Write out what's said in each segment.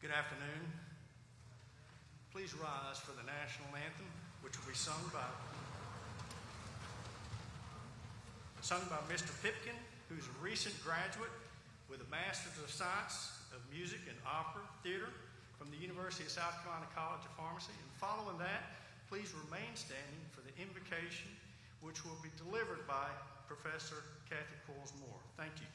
Good afternoon. Please rise for the national anthem, which will be sung by Mr. Pipkin, who's a recent graduate with a Master's of Science of Music and Opera Theater from the University of South Carolina College of Pharmacy. And following that, please remain standing for the invocation, which will be delivered by Professor Kathy Coles-Moore. Thank you.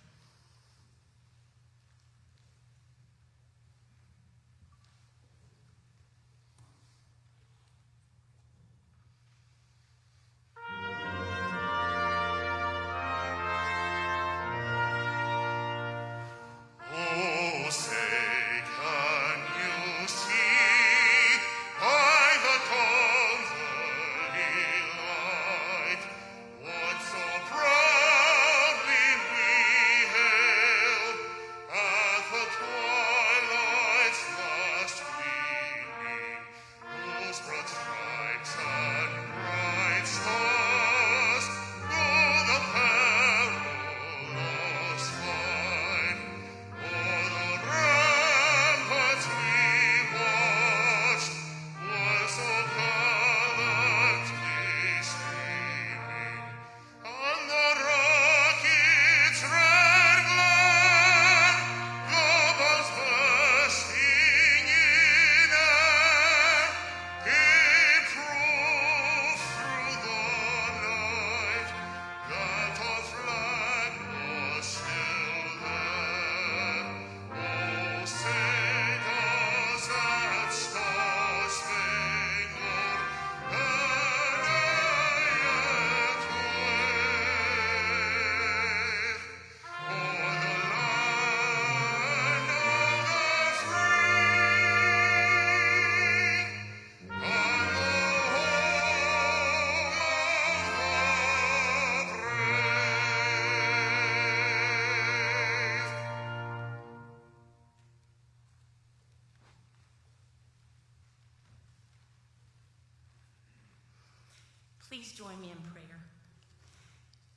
Please join me in prayer.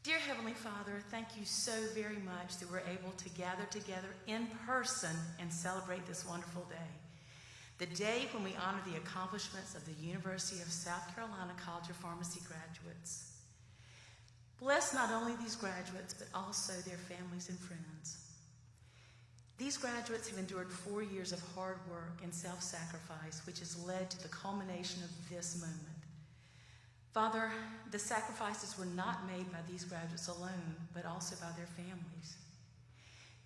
Dear Heavenly Father, thank you so very much that we're able to gather together in person and celebrate this wonderful day. The day when we honor the accomplishments of the University of South Carolina College of Pharmacy graduates. Bless not only these graduates, but also their families and friends. These graduates have endured 4 years of hard work and self-sacrifice, which has led to the culmination of this moment. Father, the sacrifices were not made by these graduates alone, but also by their families.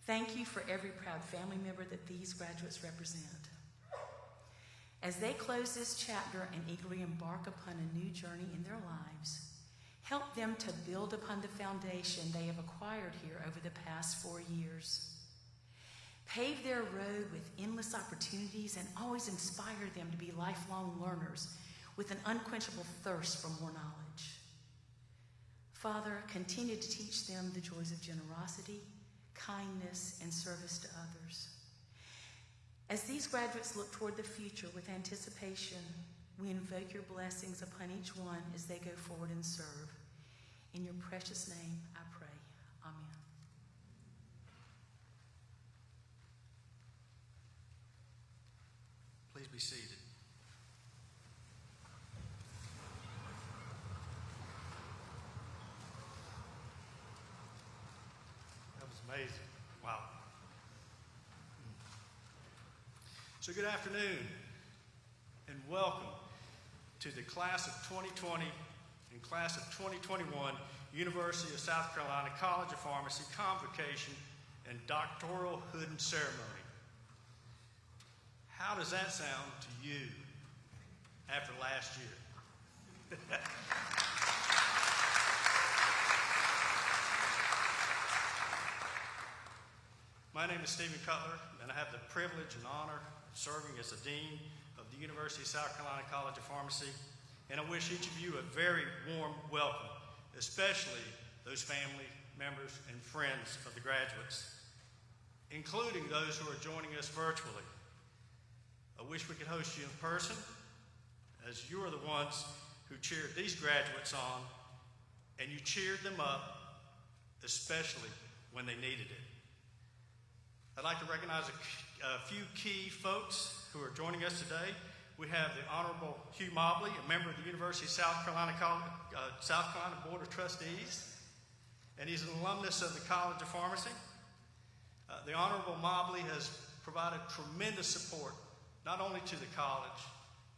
Thank you for every proud family member that these graduates represent. As they close this chapter and eagerly embark upon a new journey in their lives, help them to build upon the foundation they have acquired here over the past 4 years. Pave their road with endless opportunities and always inspire them to be lifelong learners with an unquenchable thirst for more knowledge. Father, continue to teach them the joys of generosity, kindness, and service to others. As these graduates look toward the future with anticipation, we invoke your blessings upon each one as they go forward and serve. In your precious name, I pray. Amen. Please be seated. Amazing. Wow. So good afternoon and welcome to the class of 2020 and class of 2021 University of South Carolina College of Pharmacy Convocation and Doctoral Hood Ceremony. How does that sound to you after last year? My name is Stephen Cutler, and I have the privilege and honor of serving as the Dean of the University of South Carolina College of Pharmacy, and I wish each of you a very warm welcome, especially those family members and friends of the graduates, including those who are joining us virtually. I wish we could host you in person, as you are the ones who cheered these graduates on, and you cheered them up, especially when they needed it. I'd like to recognize a few key folks who are joining us today. We have the Honorable Hugh Mobley, a member of the University of South Carolina Board of Trustees, and he's an alumnus of the College of Pharmacy. The Honorable Mobley has provided tremendous support, not only to the college,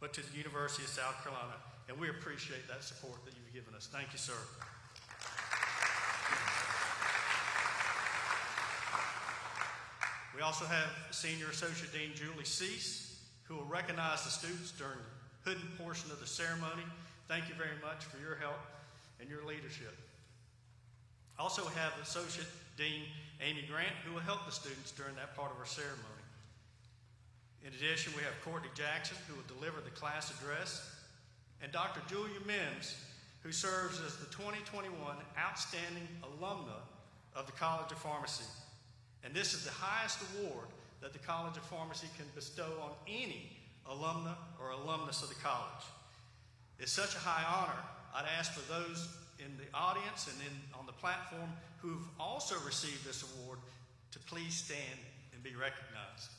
but to the University of South Carolina, and we appreciate that support that you've given us. Thank you, sir. We also have Senior Associate Dean Julie Cease, who will recognize the students during the hooded portion of the ceremony. Thank you very much for your help and your leadership. Also, we have Associate Dean Amy Grant, who will help the students during that part of our ceremony. In addition, we have Courtney Jackson, who will deliver the class address, and Dr. Julia Mims, who serves as the 2021 Outstanding Alumna of the College of Pharmacy. And this is the highest award that the College of Pharmacy can bestow on any alumna or alumnus of the college. It's such a high honor. I'd ask for those in the audience and on the platform who've also received this award to please stand and be recognized.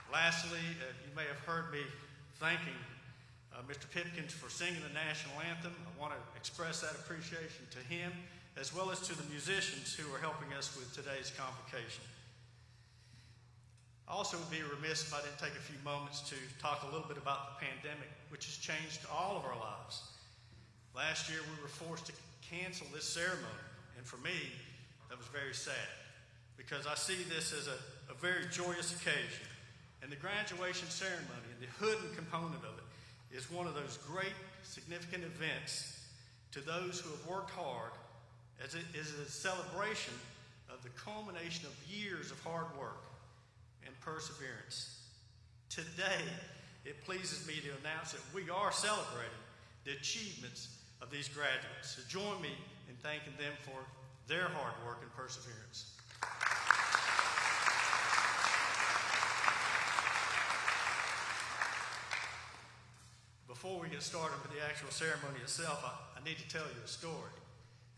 Lastly, you may have heard me thanking Mr. Pipkins for singing the national anthem. I want to express that appreciation to him, as well as to the musicians who are helping us with today's convocation. I also would be remiss if I didn't take a few moments to talk a little bit about the pandemic, which has changed all of our lives. Last year, we were forced to cancel this ceremony, and for me, that was very sad, because I see this as a very joyous occasion. And the graduation ceremony and the hooded component of it is one of those great, significant events to those who have worked hard, as it is a celebration of the culmination of years of hard work and perseverance. Today, it pleases me to announce that we are celebrating the achievements of these graduates. So join me in thanking them for their hard work and perseverance. Before we get started with the actual ceremony itself, I need to tell you a story.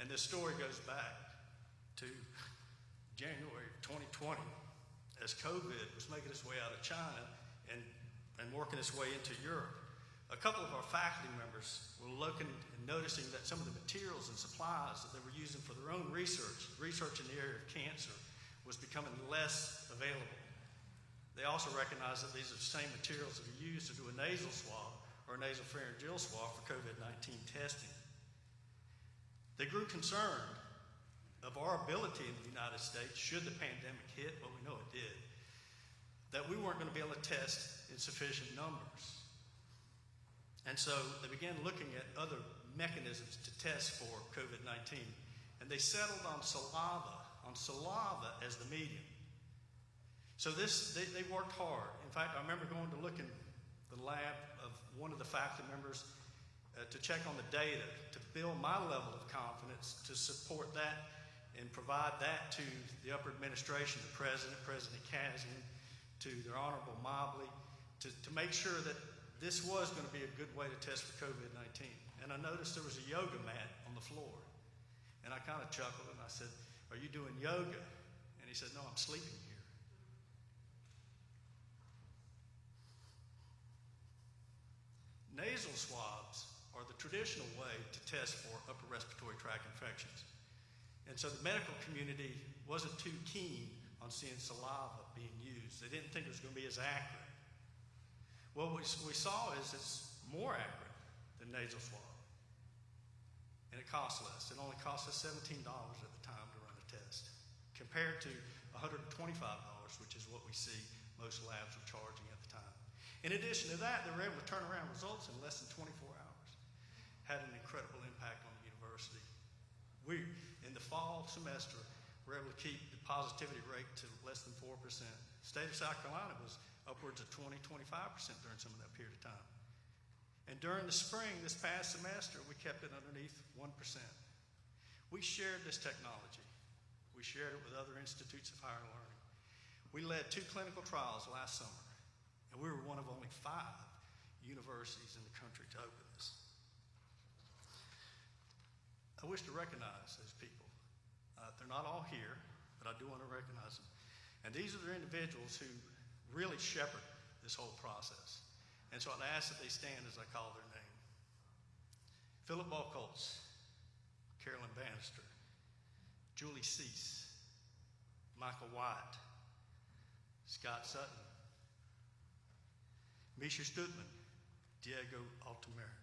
And this story goes back to January 2020, as COVID was making its way out of China and working its way into Europe. A couple of our faculty members were looking and noticing that some of the materials and supplies that they were using for their own research in the area of cancer, was becoming less available. They also recognized that these are the same materials that are used to do a nasal swab or nasopharyngeal swab for COVID-19 testing. They grew concerned of our ability in the United States, should the pandemic hit, but we know it did, that we weren't going to be able to test in sufficient numbers. And so they began looking at other mechanisms to test for COVID-19, and they settled on saliva as the medium. So they worked hard. In fact, I remember going to look in the lab of one of the faculty members to check on the data, to build my level of confidence, to support that and provide that to the upper administration, the President Kasdan, to their Honorable Mobley, to make sure that this was going to be a good way to test for COVID-19. And I noticed there was a yoga mat on the floor. And I kind of chuckled and I said, "Are you doing yoga?" And he said, "No, I'm sleeping here." Nasal swabs are the traditional way to test for upper respiratory tract infections. And so the medical community wasn't too keen on seeing saliva being used. They didn't think it was going to be as accurate. Well, what we saw is it's more accurate than nasal swab. And it costs less. It only cost us $17 at the time to run a test, compared to $125, which is what we see most labs are charging at the time. In addition to that, they were able to turn around results in less than 24 hours. Had an incredible impact on the university. We, in the fall semester, were able to keep the positivity rate to less than 4%. The state of South Carolina was upwards of 20-25% during some of that period of time. And during the spring, this past semester, we kept it underneath 1%. We shared this technology. We shared it with other institutes of higher learning. We led 2 clinical trials last summer. And we were one of only 5 universities in the country to open this. wish to recognize those people. They're not all here, but I do want to recognize them. And these are the individuals who really shepherd this whole process. And so I'd ask that they stand as I call their name. Philip Balcoltz, Carolyn Bannister, Julie Cease, Michael White, Scott Sutton, Misha Stutman, Diego Altamira,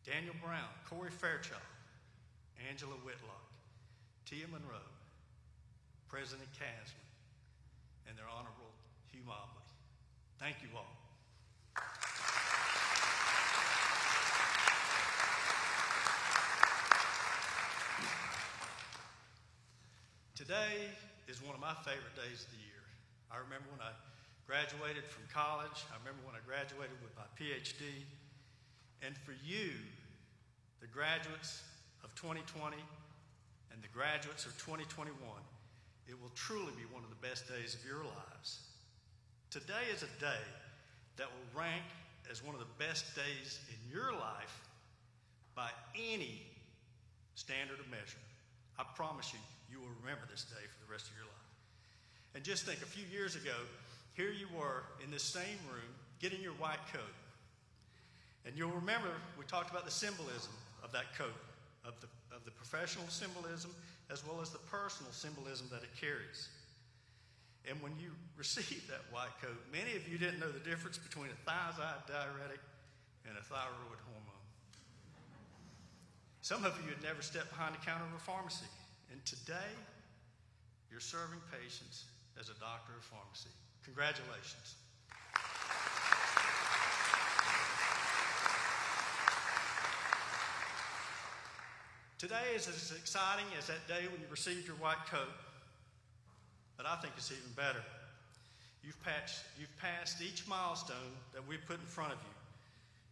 Daniel Brown, Corey Fairchild, Angela Whitlock, Tia Monroe, President Casman, and their Honorable Hugh Mobley. Thank you all. Today is one of my favorite days of the year. I remember when I graduated from college. I remember when I graduated with my PhD. And for you, the graduates of 2020 and the graduates of 2021, it will truly be one of the best days of your lives. Today is a day that will rank as one of the best days in your life by any standard of measure. I promise you, you will remember this day for the rest of your life. And just think, a few years ago, here you were in this same room getting your white coat. And you'll remember we talked about the symbolism of that coat, of the professional symbolism as well as the personal symbolism that it carries. And when you received that white coat, many of you didn't know the difference between a thiazide diuretic and a thyroid hormone. Some of you had never stepped behind the counter of a pharmacy. And today, you're serving patients as a doctor of pharmacy. Congratulations. Today is as exciting as that day when you received your white coat, but I think it's even better. You've passed each milestone that we put in front of you.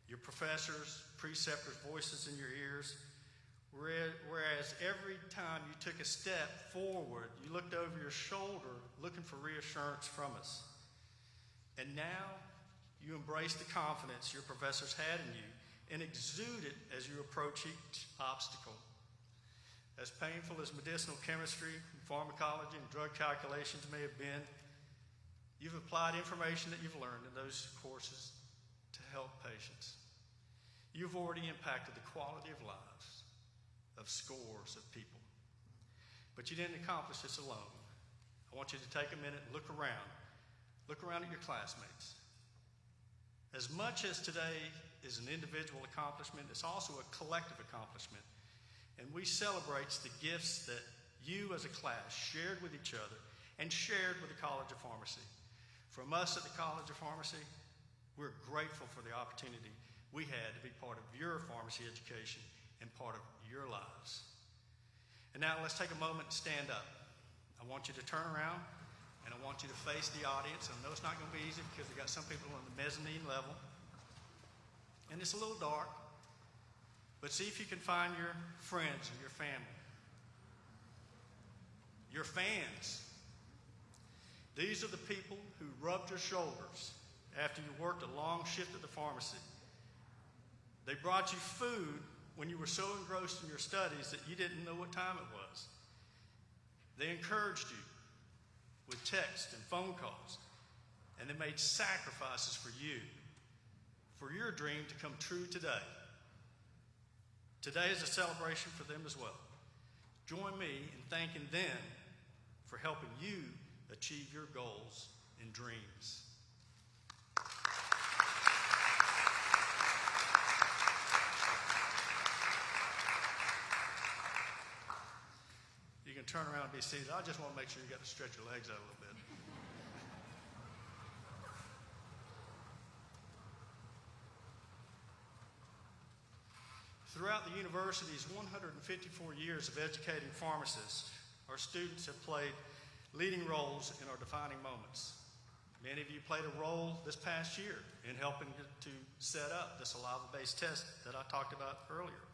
Your professors, preceptors' voices in your ears, whereas every time you took a step forward, you looked over your shoulder looking for reassurance from us. And now you embrace the confidence your professors had in you and exude it as you approach each obstacle. As painful as medicinal chemistry, pharmacology, and drug calculations may have been, you've applied information that you've learned in those courses to help patients. You've already impacted the quality of lives of scores of people. But you didn't accomplish this alone. I want you to take a minute and look around. Look around at your classmates. As much as today is an individual accomplishment, it's also a collective accomplishment. And we celebrate the gifts that you as a class shared with each other and shared with the College of Pharmacy. From us at the College of Pharmacy, we're grateful for the opportunity we had to be part of your pharmacy education and part of your lives. And now let's take a moment and stand up. I want you to turn around and I want you to face the audience. I know it's not going to be easy because we've got some people on the mezzanine level. And it's a little dark. But see if you can find your friends and your family. Your fans. These are the people who rubbed your shoulders after you worked a long shift at the pharmacy. They brought you food when you were so engrossed in your studies that you didn't know what time it was. They encouraged you with text and phone calls, and they made sacrifices for you, for your dream to come true today. Today is a celebration for them as well. Join me in thanking them for helping you achieve your goals and dreams. You can turn around and be seated. I just want to make sure you got to stretch your legs out a little bit. Throughout the university's 154 years of educating pharmacists, our students have played leading roles in our defining moments. Many of you played a role this past year in helping to set up the saliva-based test that I talked about earlier.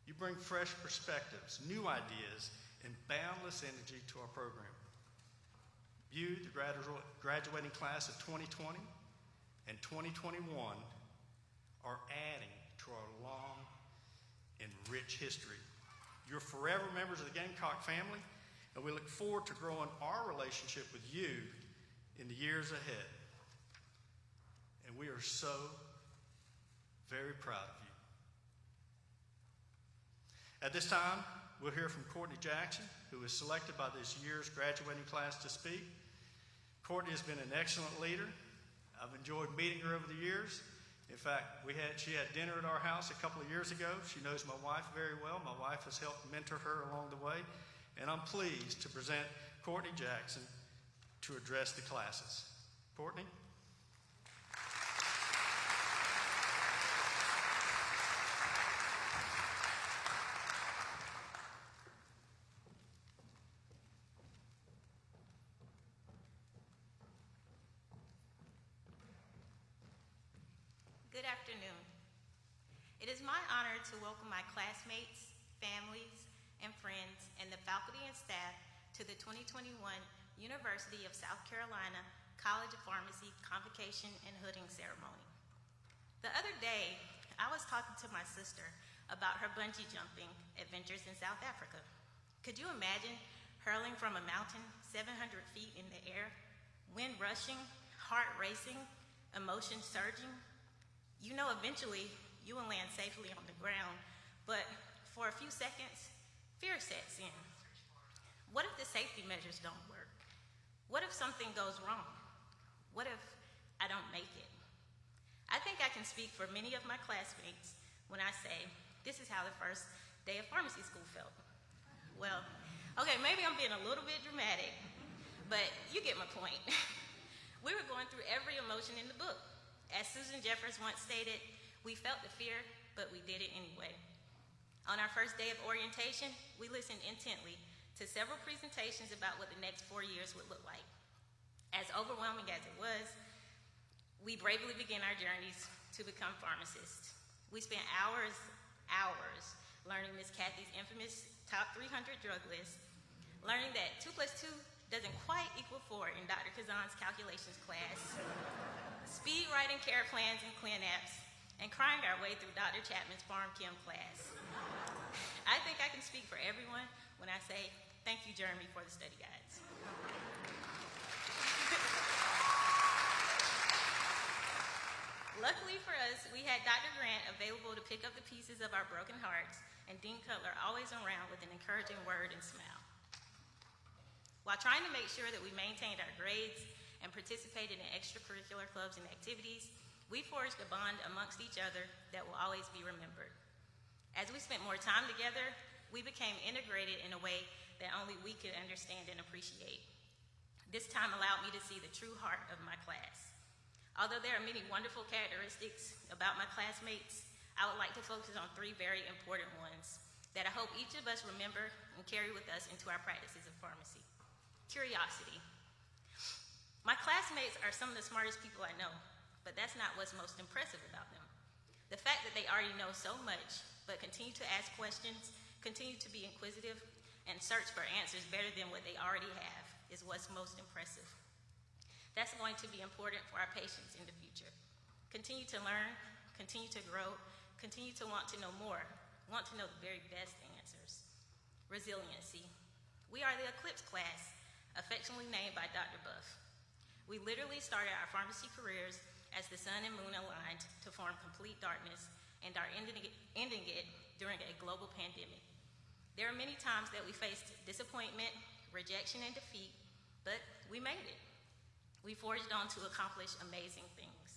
You bring fresh perspectives, new ideas, and boundless energy to our program. You, the graduating class of 2020 and 2021, are adding to our long and rich history You're forever members of the Gamecock family, and we look forward to growing our relationship with you in the years ahead. And we are so very proud of you. At this time, we'll hear from Courtney Jackson, who was selected by this year's graduating class to speak. Courtney has been an excellent leader. I've enjoyed meeting her over the years. In fact, she had dinner at our house a couple of years ago. She knows my wife very well. My wife has helped mentor her along the way. And I'm pleased to present Courtney Jackson to address the classes. Courtney? Good afternoon. It is my honor to welcome my classmates, families, and friends, and the faculty and staff to the 2021 University of South Carolina College of Pharmacy Convocation and Hooding Ceremony. The other day, I was talking to my sister about her bungee jumping adventures in South Africa. Could you imagine hurling from a mountain 700 feet in the air, wind rushing, heart racing, emotion surging? You know eventually you will land safely on the ground, but for a few seconds, fear sets in. What if the safety measures don't work? What if something goes wrong? What if I don't make it? I think I can speak for many of my classmates when I say this is how the first day of pharmacy school felt. Well, okay, maybe I'm being a little bit dramatic, but you get my point. We were going through every emotion in the book. As Susan Jeffers once stated, we felt the fear, but we did it anyway. On our first day of orientation, we listened intently to several presentations about what the next 4 years would look like. As overwhelming as it was, we bravely began our journeys to become pharmacists. We spent hours learning Miss Kathy's infamous top 300 drug list, learning that 2 plus 2 doesn't quite equal 4 in Dr. Kazan's calculations class, speed writing care plans and ClinApps, and crying our way through Dr. Chapman's Pharm.Chem class. I think I can speak for everyone when I say, thank you, Jeremy, for the study guides. Luckily for us, we had Dr. Grant available to pick up the pieces of our broken hearts, and Dean Cutler always around with an encouraging word and smile. While trying to make sure that we maintained our grades and participated in extracurricular clubs and activities, we forged a bond amongst each other that will always be remembered. As we spent more time together, we became integrated in a way that only we could understand and appreciate. This time allowed me to see the true heart of my class. Although there are many wonderful characteristics about my classmates, I would like to focus on 3 very important ones that I hope each of us remember and carry with us into our practices of pharmacy. Curiosity. My classmates are some of the smartest people I know, but that's not what's most impressive about them. The fact that they already know so much, but continue to ask questions, continue to be inquisitive, and search for answers better than what they already have is what's most impressive. That's going to be important for our patients in the future. Continue to learn, continue to grow, continue to want to know more, want to know the very best answers. Resiliency. We are the Eclipse class, affectionately named by Dr. Buff. We literally started our pharmacy careers as the sun and moon aligned to form complete darkness and are ending it during a global pandemic. There are many times that we faced disappointment, rejection, and defeat, but we made it. We forged on to accomplish amazing things.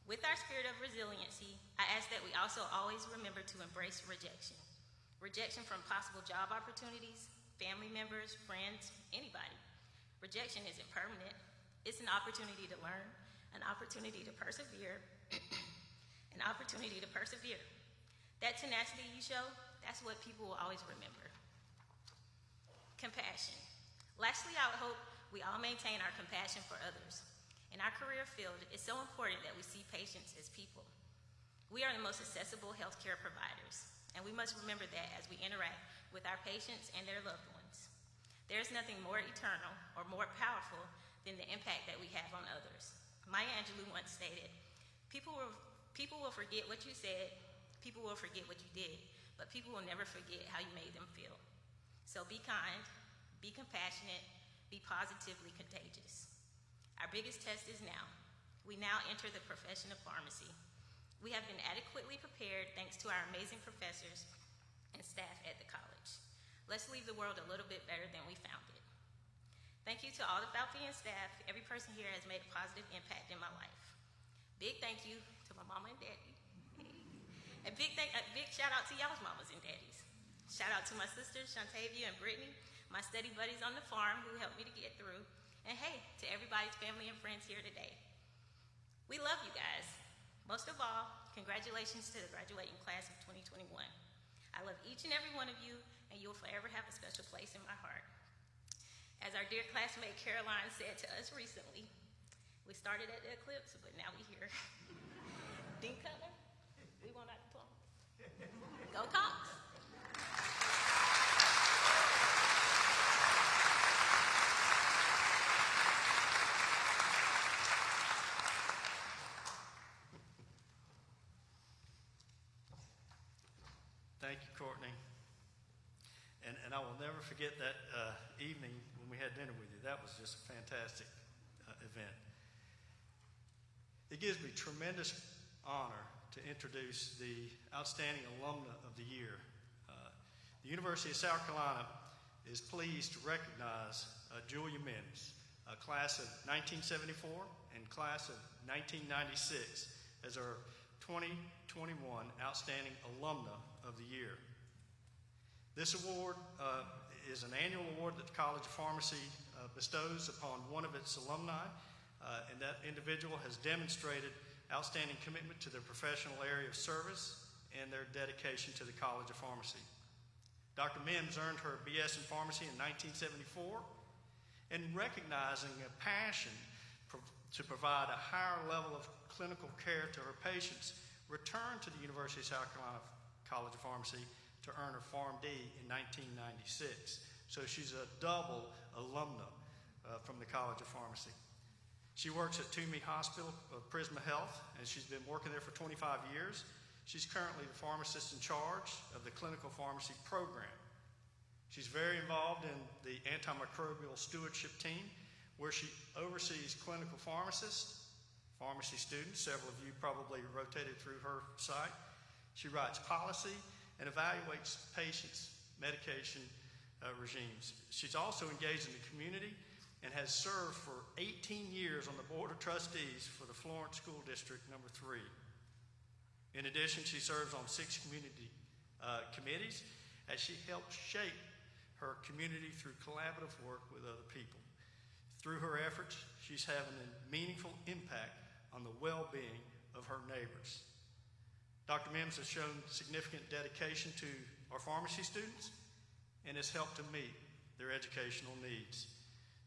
With our spirit of resiliency, I ask that we also always remember to embrace rejection. Rejection from possible job opportunities, family members, friends, anybody. Rejection isn't permanent. It's an opportunity to learn, an opportunity to persevere, an opportunity to persevere. That tenacity you show, that's what people will always remember. Compassion. Lastly, I would hope we all maintain our compassion for others. In our career field, it's so important that we see patients as people. We are the most accessible healthcare providers, and we must remember that as we interact with our patients and their loved ones. There's nothing more eternal or more powerful than the impact that we have on others. Maya Angelou once stated, people will forget what you said, People will forget what you did, but people will never forget how you made them feel. So be kind, be compassionate, be positively contagious. Our biggest test is now. We now enter the profession of pharmacy. We have been adequately prepared thanks to our amazing professors and staff at the college. Let's leave the world a little bit better than we found it. Thank you to all the faculty and staff. Every person here has made a positive impact in my life. Big thank you to my mama and daddy. A big shout out to y'all's mamas and daddies. Shout out to my sisters, Shantavia and Brittany, my study buddies on the farm who helped me to get through. And hey, to everybody's family and friends here today. We love you guys. Most of all, congratulations to the graduating class of 2021. I love each and every one of you, and you will forever have a special place in my heart. As our dear classmate Caroline said to us recently, we started at the eclipse, but now we here. Dean Cutler, we want our diploma. Go Cox. Thank you, Courtney. And I will never forget that evening when we had dinner with you. That was just a fantastic event. It gives me tremendous honor to introduce the outstanding alumna of the year. The University of South Carolina is pleased to recognize Julia Mims, a class of 1974 and class of 1996, as our 2021 Outstanding Alumna of the Year. This award is an annual award that the College of Pharmacy bestows upon one of its alumni, and that individual has demonstrated outstanding commitment to their professional area of service and their dedication to the College of Pharmacy. Dr. Mims earned her BS in Pharmacy in 1974, and recognizing a passion to provide a higher level of clinical care to her patients, returned to the University of South Carolina College of Pharmacy to earn her Pharm.D in 1996. So she's a double alumna from the College of Pharmacy. She works at Toomey Hospital of Prisma Health, and she's been working there for 25 years. She's currently the pharmacist in charge of the clinical pharmacy program. She's very involved in the antimicrobial stewardship team, where she oversees clinical pharmacists, pharmacy students. Several of you probably rotated through her site. She writes policy and evaluates patients' medication regimes. She's also engaged in the community and has served for 18 years on the Board of Trustees for the Florence School District number 3. In addition, she serves on 6 community committees as she helps shape her community through collaborative work with other people. Through her efforts, she's having a meaningful impact on the well-being of her neighbors. Dr. Mims has shown significant dedication to our pharmacy students and has helped to meet their educational needs.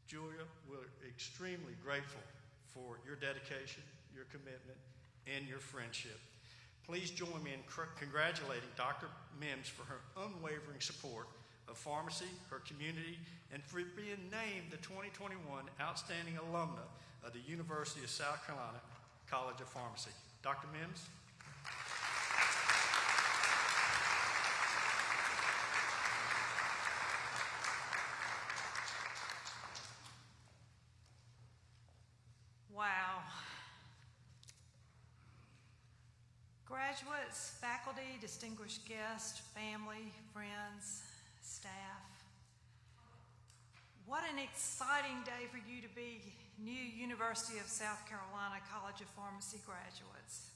Julia, we're extremely grateful for your dedication, your commitment, and your friendship. Please join me in congratulating Dr. Mims for her unwavering support of pharmacy, her community, and for being named the 2021 Outstanding Alumna of the University of South Carolina College of Pharmacy. Dr. Mims. Wow. Graduates, faculty, distinguished guests, family, friends, staff. What an exciting day for you to be new University of South Carolina College of Pharmacy graduates.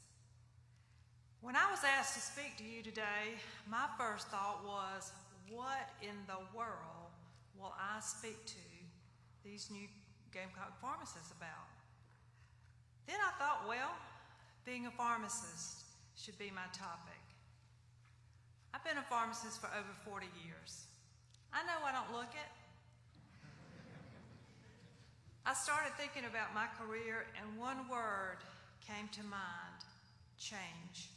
When I was asked to speak to you today, my first thought was, what in the world will I speak to these new Gamecock pharmacists about? Then I thought, well, being a pharmacist should be my topic. I've been a pharmacist for over 40 years. I know I don't look it. I started thinking about my career, and one word came to mind: change.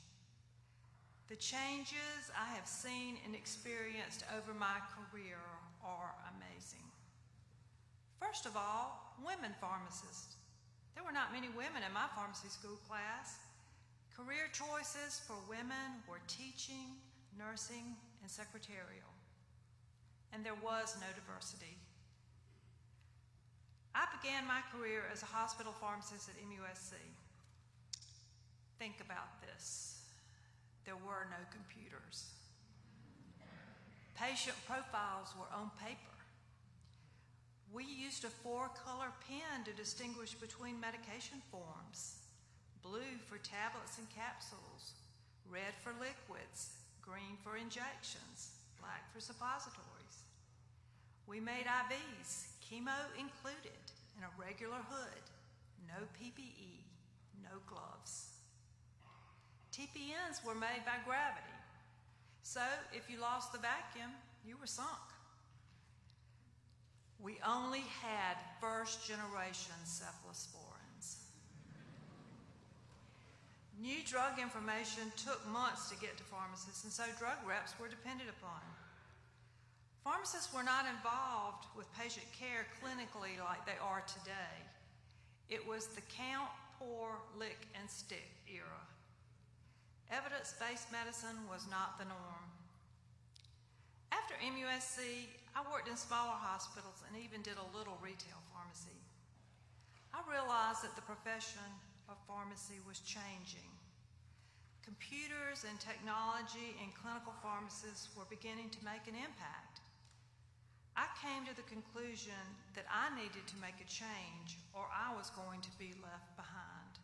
The changes I have seen and experienced over my career are amazing. First of all, women pharmacists. There were not many women in my pharmacy school class. Career choices for women were teaching, nursing, and secretarial. And there was no diversity. I began my career as a hospital pharmacist at MUSC. Think about this. There were no computers. Patient profiles were on paper. We used a 4-color pen to distinguish between medication forms: blue for tablets and capsules, red for liquids, green for injections, black for suppositories. We made IVs, chemo included, in a regular hood, no PPE, no gloves. TPNs were made by gravity, so if you lost the vacuum, you were sunk. We only had first-generation cephalosporins. New drug information took months to get to pharmacists, and so drug reps were depended upon. Pharmacists were not involved with patient care clinically like they are today. It was the count, pour, lick, and stick era. Evidence-based medicine was not the norm. After MUSC, I worked in smaller hospitals and even did a little retail pharmacy. I realized that the profession of pharmacy was changing. Computers and technology in clinical pharmacists were beginning to make an impact. I came to the conclusion that I needed to make a change or I was going to be left behind.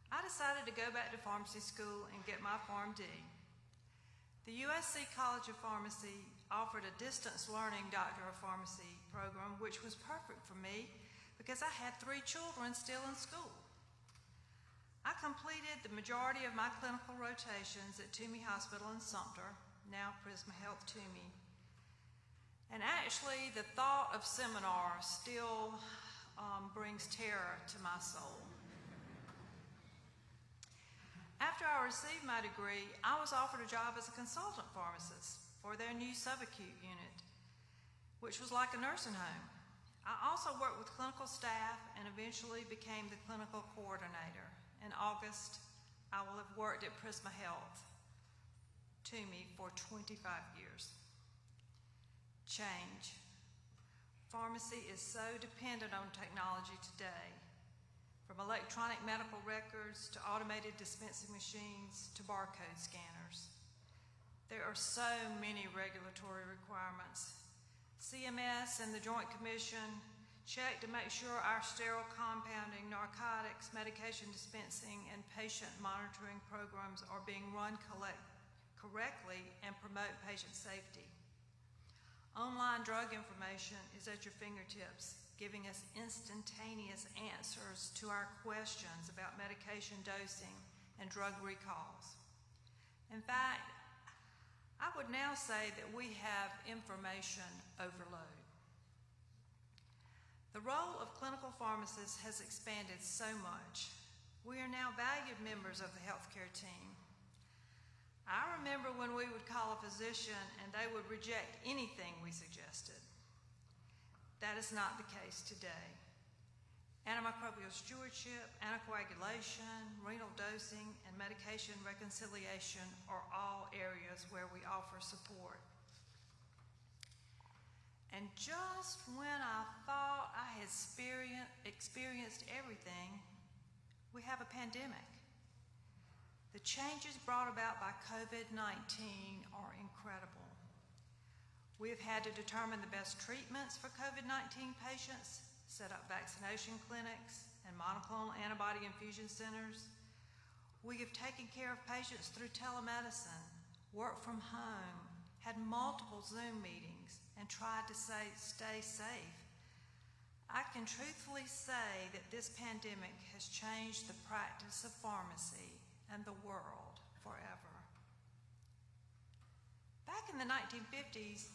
I decided to go back to pharmacy school and get my Pharm.D. The USC College of Pharmacy offered a distance learning Doctoral Pharmacy program, which was perfect for me because I had 3 children still in school. I completed the majority of my clinical rotations at Toomey Hospital in Sumter, now Prisma Health Toomey. And actually, the thought of seminar still brings terror to my soul. After I received my degree, I was offered a job as a consultant pharmacist for their new subacute unit, which was like a nursing home. I also worked with clinical staff and eventually became the clinical coordinator. In August, I will have worked at Prisma Health Toomey for 25 years. Change. Pharmacy is so dependent on technology today. From electronic medical records to automated dispensing machines to barcode scanners. There are so many regulatory requirements. CMS and the Joint Commission check to make sure our sterile compounding, narcotics, medication dispensing, and patient monitoring programs are being run correctly and promote patient safety. Online drug information is at your fingertips, giving us instantaneous answers to our questions about medication dosing and drug recalls. In fact, I would now say that we have information overload. The role of clinical pharmacists has expanded so much. We are now valued members of the healthcare team. I remember when we would call a physician and they would reject anything we suggested. That is not the case today. Antimicrobial stewardship, anticoagulation, renal dosing, and medication reconciliation are all areas where we offer support. And just when I thought I had experienced everything, we have a pandemic. The changes brought about by COVID-19 are incredible. We have had to determine the best treatments for COVID-19 patients, set up vaccination clinics and monoclonal antibody infusion centers. We have taken care of patients through telemedicine, worked from home, had multiple Zoom meetings, and tried to stay safe. I can truthfully say that this pandemic has changed the practice of pharmacy and the world forever. Back in the 1950s,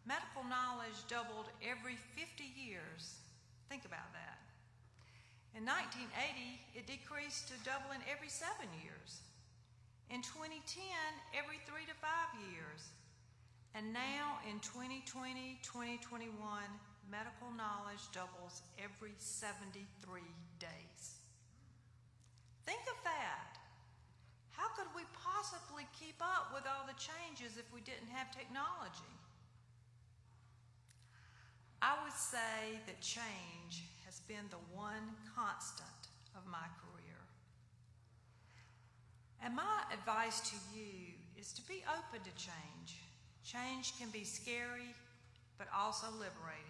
medical knowledge doubled every 50 years. Think about that. In 1980, it decreased to doubling every 7 years. In 2010, every 3 to 5 years. And now in 2020, 2021, medical knowledge doubles every 73 days. Think of that. possibly keep up with all the changes if we didn't have technology? I would say that change has been the one constant of my career. And my advice to you is to be open to change. Change can be scary, but also liberating.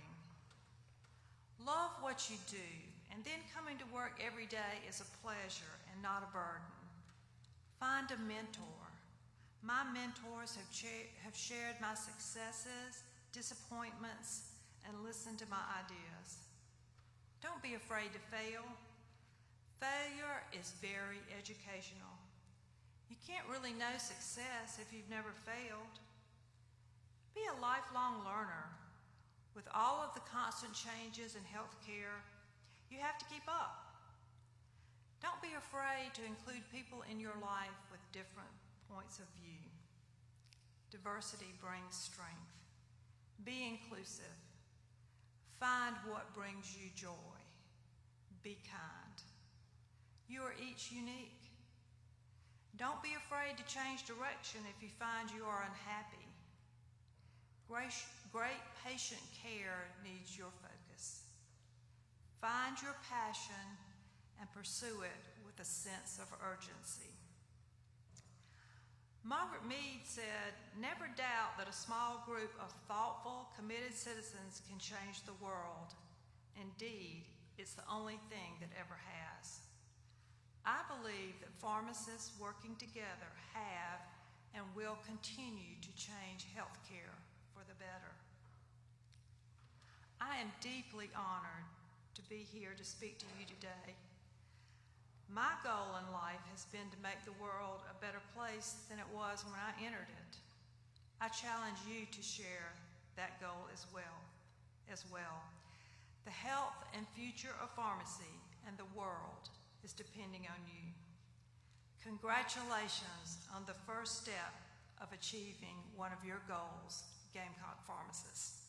Love what you do, and then coming to work every day is a pleasure and not a burden. Find a mentor. My mentors have shared my successes, disappointments, and listened to my ideas. Don't be afraid to fail. Failure is very educational. You can't really know success if you've never failed. Be a lifelong learner. With all of the constant changes in healthcare, you have to keep up. Don't be afraid to include people in your life with different points of view. Diversity brings strength. Be inclusive. Find what brings you joy. Be kind. You are each unique. Don't be afraid to change direction if you find you are unhappy. Great patient care needs your focus. Find your passion and pursue it with a sense of urgency. Margaret Mead said, "Never doubt that a small group of thoughtful, committed citizens can change the world. Indeed, it's the only thing that ever has." I believe that pharmacists working together have and will continue to change healthcare for the better. I am deeply honored to be here to speak to you today. My goal in life has been to make the world a better place than it was when I entered it. I challenge you to share that goal as well. The health and future of pharmacy and the world is depending on you. Congratulations on the first step of achieving one of your goals, Gamecock Pharmacists.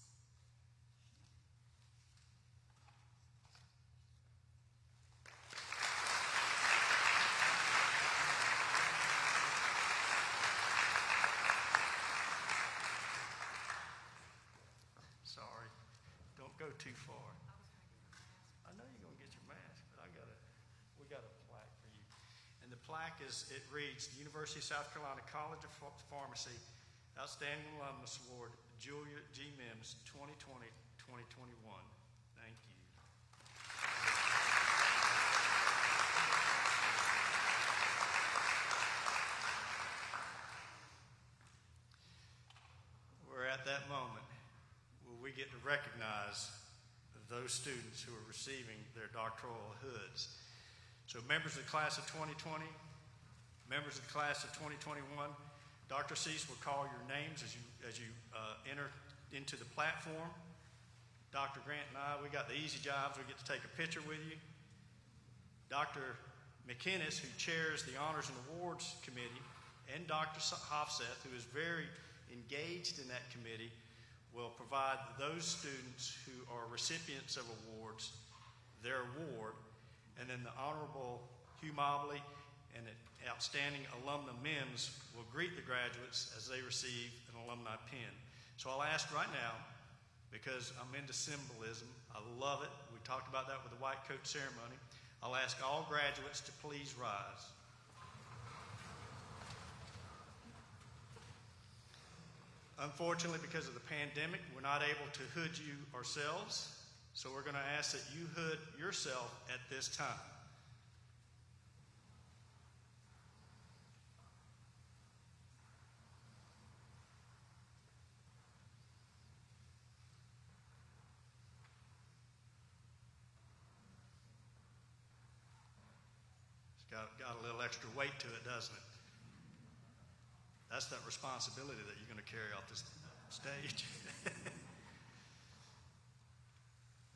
Sorry, don't go too far. I know you're gonna get your mask, but we got a plaque for you. And the plaque it reads, the University of South Carolina College of Pharmacy Outstanding Alumnus Award, Julia G. Mims, 2020-2021. Thank you. We're at that moment where we get to recognize those students who are receiving their doctoral hoods. So members of the class of 2020, members of the class of 2021, Dr. Cease will call your names as you enter into the platform. Dr. Grant and I, we got the easy jobs. We get to take a picture with you. Dr. McInnes, who chairs the Honors and Awards Committee, and Dr. Hofseth, who is very engaged in that committee, will provide those students who are recipients of awards their award, and then the Honorable Hugh Mobley and the outstanding alumna Mims will greet the graduates as they receive an alumni pin. So I'll ask right now, because I'm into symbolism, I love it. We talked about that with the white coat ceremony. I'll ask all graduates to please rise. Unfortunately, because of the pandemic, we're not able to hood you ourselves, so we're going to ask that you hood yourself at this time. It's got a little extra weight to it, doesn't it? That's that responsibility that you're going to carry off this stage.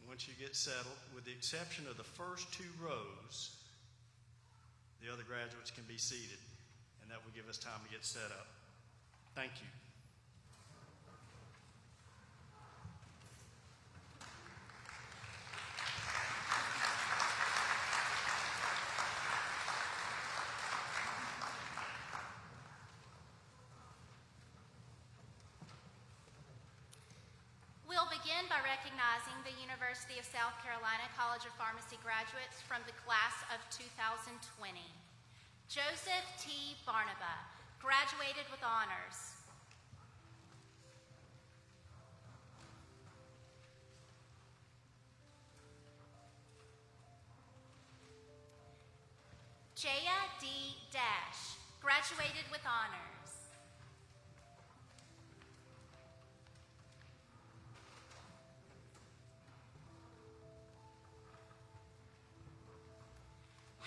Once you get settled, with the exception of the first two rows, the other graduates can be seated, and that will give us time to get set up. Thank you. recognizing the University of South Carolina College of Pharmacy graduates from the class of 2020. Joseph T. Barnaba, graduated with honors. Jaya D. Dash, graduated with honors.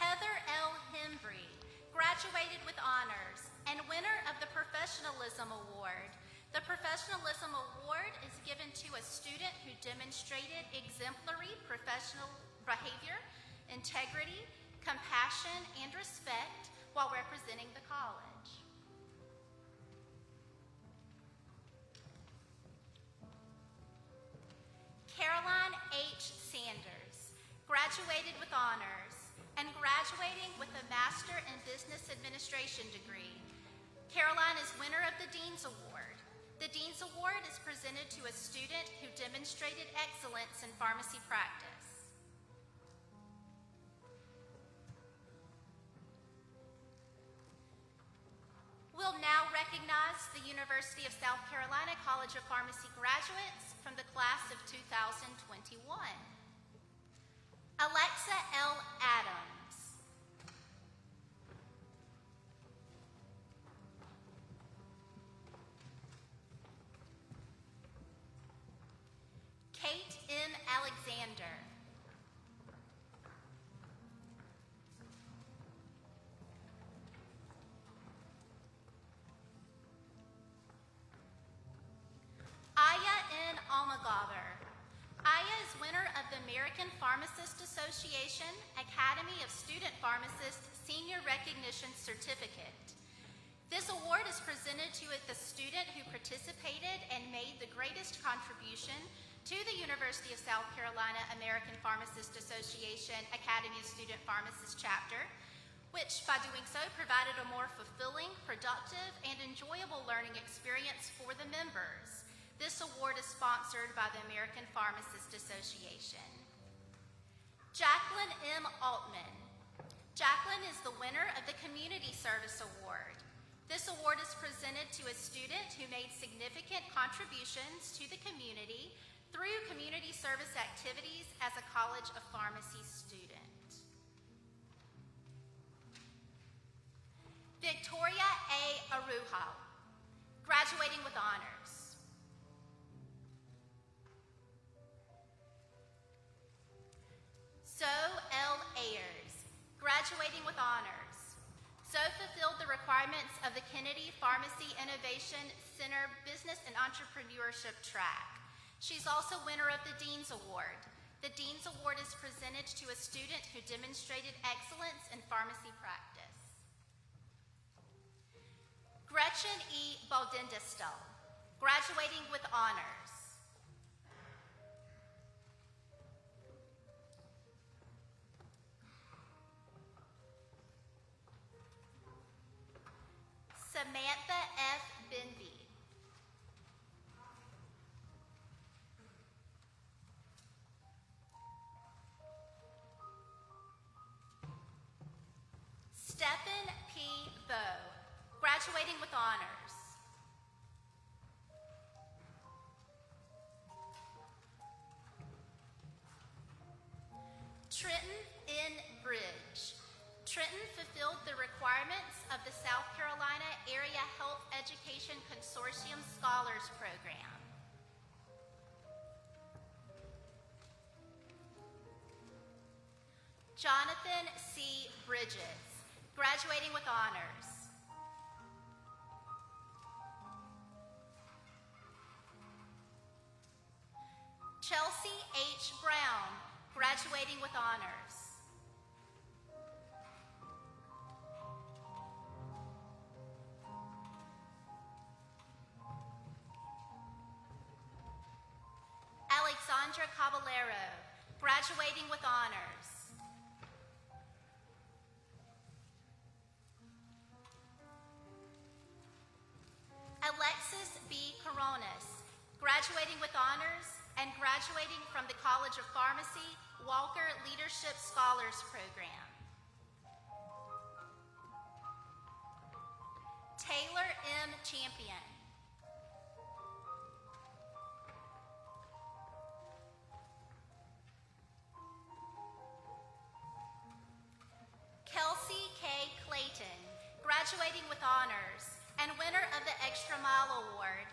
Heather L. Hembry, graduated with honors and winner of the Professionalism Award. The Professionalism Award is given to a student who demonstrated exemplary professional behavior, integrity, compassion, and respect while representing the college. Caroline H. Sanders, graduated with honors and graduating with a Master in Business Administration degree. Caroline is winner of the Dean's Award. The Dean's Award is presented to a student who demonstrated excellence in pharmacy practice. We'll now recognize the University of South Carolina College of Pharmacy graduates from the class of 2021. Alexa L. Adams. Kate M. Alexander. Aya N. Almagaver. Aya is winner of the American Pharmacist Association Academy of Student Pharmacists Senior Recognition Certificate. This award is presented to the student who participated and made the greatest contribution to the University of South Carolina American Pharmacist Association Academy of Student Pharmacists chapter, which by doing so provided a more fulfilling, productive, and enjoyable learning experience for the members. This award is sponsored by the American Pharmacist Association. Jacqueline M. Altman. Jacqueline is the winner of the Community Service Award. This award is presented to a student who made significant contributions to the community through community service activities as a College of Pharmacy student. Victoria A. Arujo, graduating with honors. Zoe L. Ayers, graduating with honors. Zoe fulfilled the requirements of the Kennedy Pharmacy Innovation Center Business and Entrepreneurship track. She's also winner of the Dean's Award. The Dean's Award is presented to a student who demonstrated excellence in pharmacy practice. Gretchen E. Baldindistel, graduating with honors. Samantha F. Benby. Stephen P. Bowe, graduating with honors. Trenton N. Bridge. Trenton fulfilled the requirements of the South Carolina Area Health Education Consortium Scholars Program. Jonathan C. Bridges, graduating with honors. Chelsea H. Brown, graduating with honors. Alexandra Caballero, graduating with honors. Alexis B. Coronas, graduating with honors and graduating graduating from the College of Pharmacy Walker Leadership Scholars Program. Taylor M. Champion. Kelsey K. Clayton, graduating with honors and winner of the Extra Mile Award.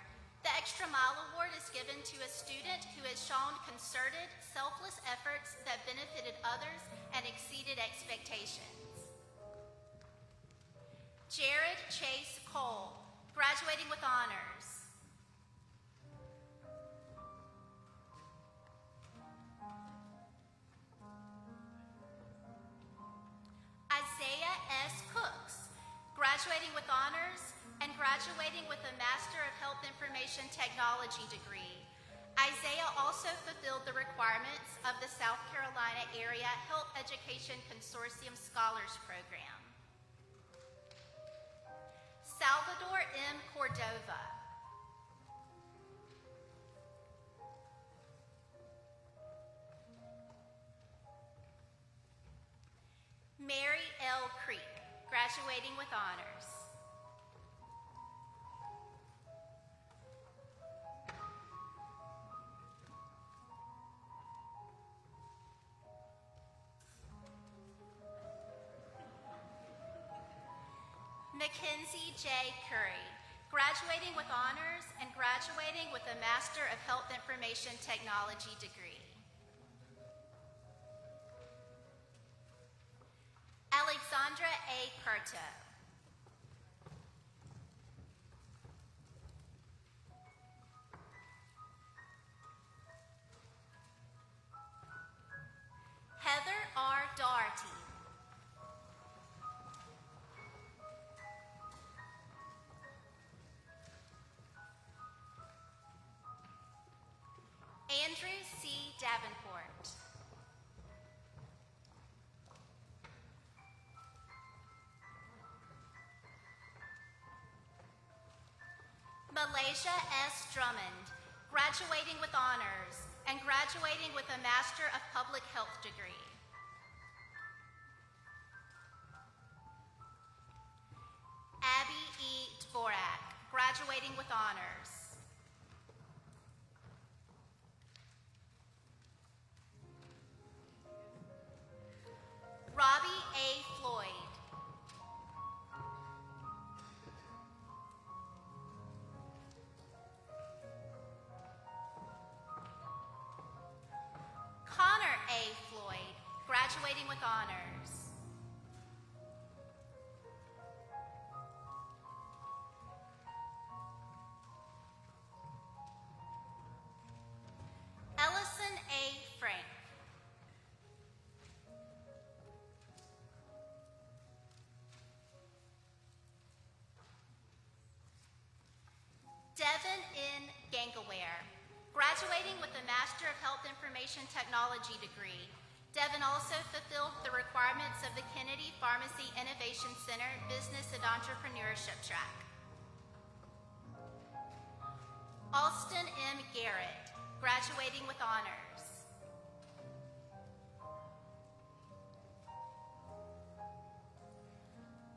The Extra Mile Award is given to a student who has shown concerted, selfless efforts that benefited others and exceeded expectations. Jared Chase Cole, graduating with honors. Isaiah S. Cooks, graduating with honors and graduating with a Master of Health Information Technology degree. Isaiah also fulfilled the requirements of the South Carolina Area Health Education Consortium Scholars Program. Salvador M. Cordova. Mary L. Creek, graduating with honors. Mackenzie J. Curry, graduating with honors and graduating with a Master of Health Information Technology degree. Alexandra A. Curto. Heather R. Doherty. Andrew C. Davenport. Malaysia S. Drummond, graduating with honors and graduating with a Master of Public Health degree. Abby E. Dvorak, graduating with honors. Robbie A. Floyd. Connor A. Floyd, graduating with honors. Ellison A. Frank. Devin N. Gangaware, graduating with a Master of Health Information Technology degree. Devin also fulfilled the requirements of the Kennedy Pharmacy Innovation Center Business and Entrepreneurship track. Austin M. Garrett, graduating with honors.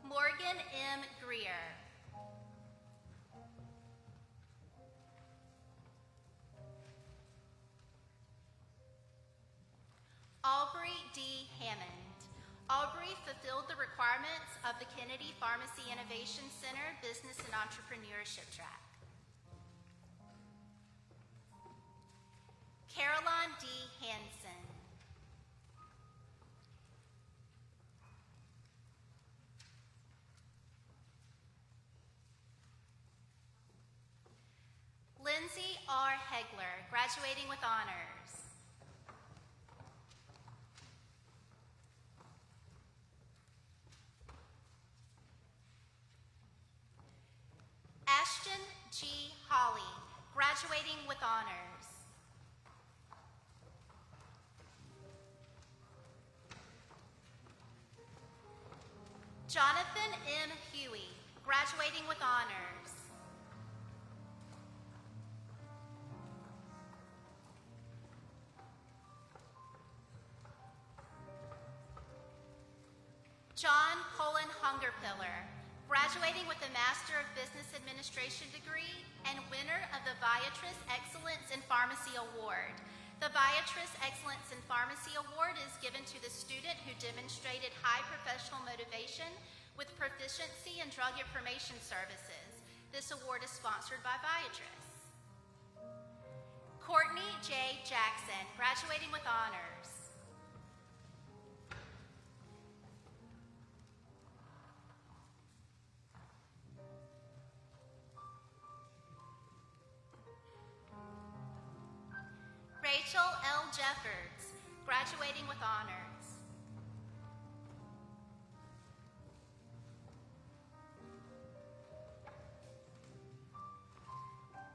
Morgan M. Greer. Aubrey D. Hammond. Aubrey fulfilled the requirements of the Kennedy Pharmacy Innovation Center Business and Entrepreneurship track. Caroline D. Hansen. Lindsay R. Hegler, graduating with honors. Ashton G. Holly, graduating with honors. Jonathan M. Huey, graduating with honors. John Colin Hungerpiller, graduating with a Master of Business Administration degree and winner of the Viatris Excellence in Pharmacy Award. The Viatris Excellence in Pharmacy Award is given to the student who demonstrated high professional motivation with proficiency in drug information services. This award is sponsored by Viatris. Courtney J. Jackson, graduating with honors. Rachel L. Jeffords, graduating with honors.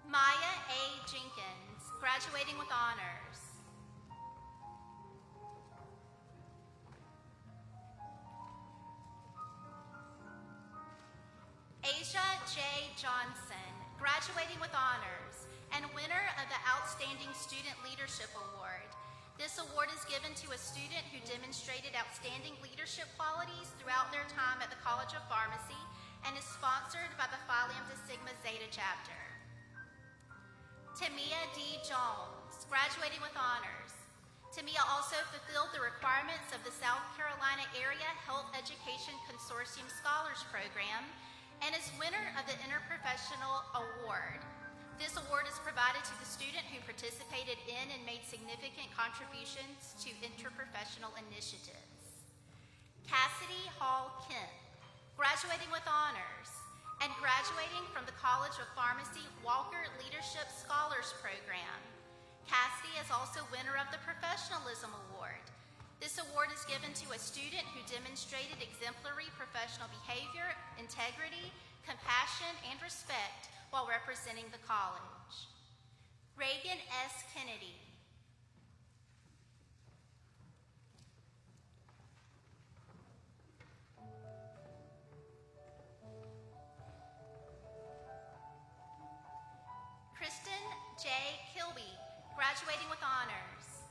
Maya A. Jenkins, graduating with honors. Asia J. Johnson, graduating with honors and winner of the Outstanding Student Leadership Award. This award is given to a student who demonstrated outstanding leadership qualities throughout their time at the College of Pharmacy and is sponsored by the Phi Lambda Sigma Zeta chapter. Tamia D. Jones, graduating with honors. Tamia also fulfilled the requirements of the South Carolina Area Health Education Consortium Scholars Program and is winner of the Interprofessional Award. This award is provided to the student who participated in and made significant contributions to interprofessional initiatives. Cassidy Hall Kemp, graduating with honors and graduating from the College of Pharmacy Walker Leadership Scholars Program. Cassidy is also winner of the Professionalism Award. This award is given to a student who demonstrated exemplary professional behavior, integrity, compassion, and respect while representing the college. Reagan S. Kennedy. Kristen J. Kilby, graduating with honors.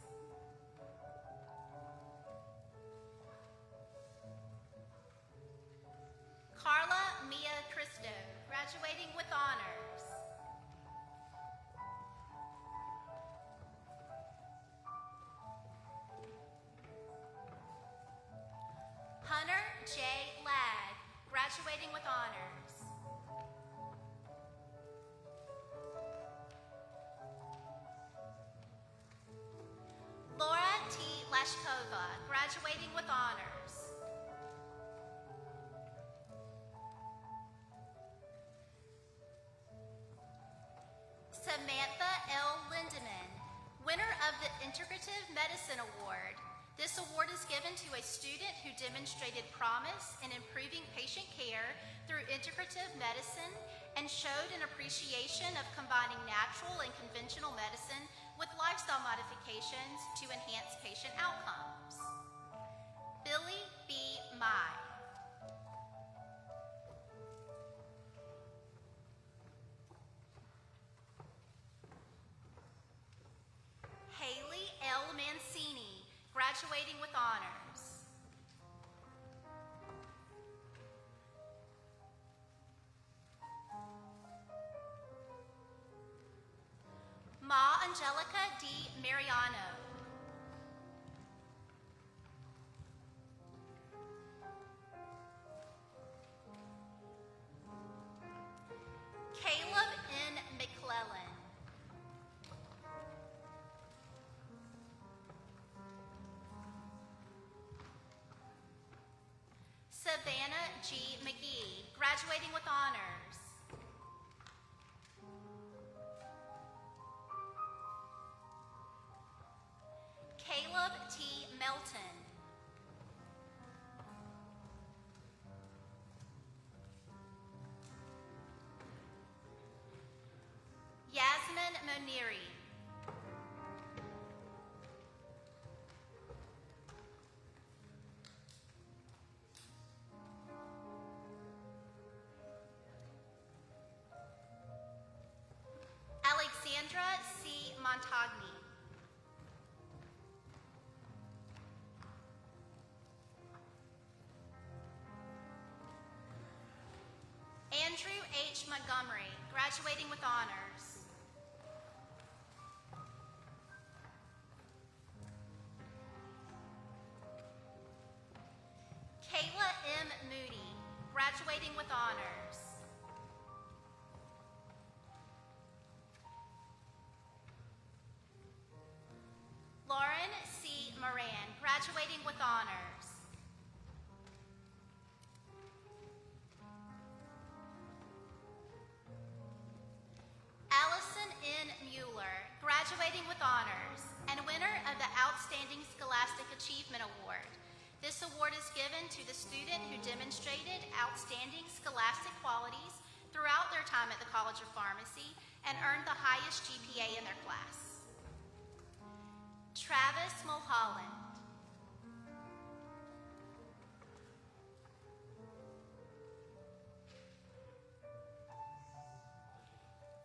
Carla Mia Cristo, graduating with honors. Hunter J. Ladd, graduating with honors. Laura T. Lashkova, graduating with honors. Samantha L. Lindeman, winner of the Integrative Medicine Award. This award is given to a student who demonstrated promise in improving patient care through integrative medicine and showed an appreciation of combining natural and conventional medicine with lifestyle modifications to enhance patient outcomes. Billy B. Mai. Haley L. Mancini, graduating with honors. Ma Angelica D. Mariano. Caleb N. McClellan. Savannah G. McGee, graduating with honors. Caleb T. Melton. Yasmin Moniri. Alexandra C. Montagny. H. Montgomery, graduating with honors. Kayla M. Moody, graduating with honors. Lauren C. Moran, graduating with honors. Allison N. Mueller, graduating with honors, and winner of the Outstanding Scholastic Achievement Award. This award is given to the student who demonstrated outstanding scholastic qualities throughout their time at the College of Pharmacy and earned the highest GPA in their class. Travis Mulholland.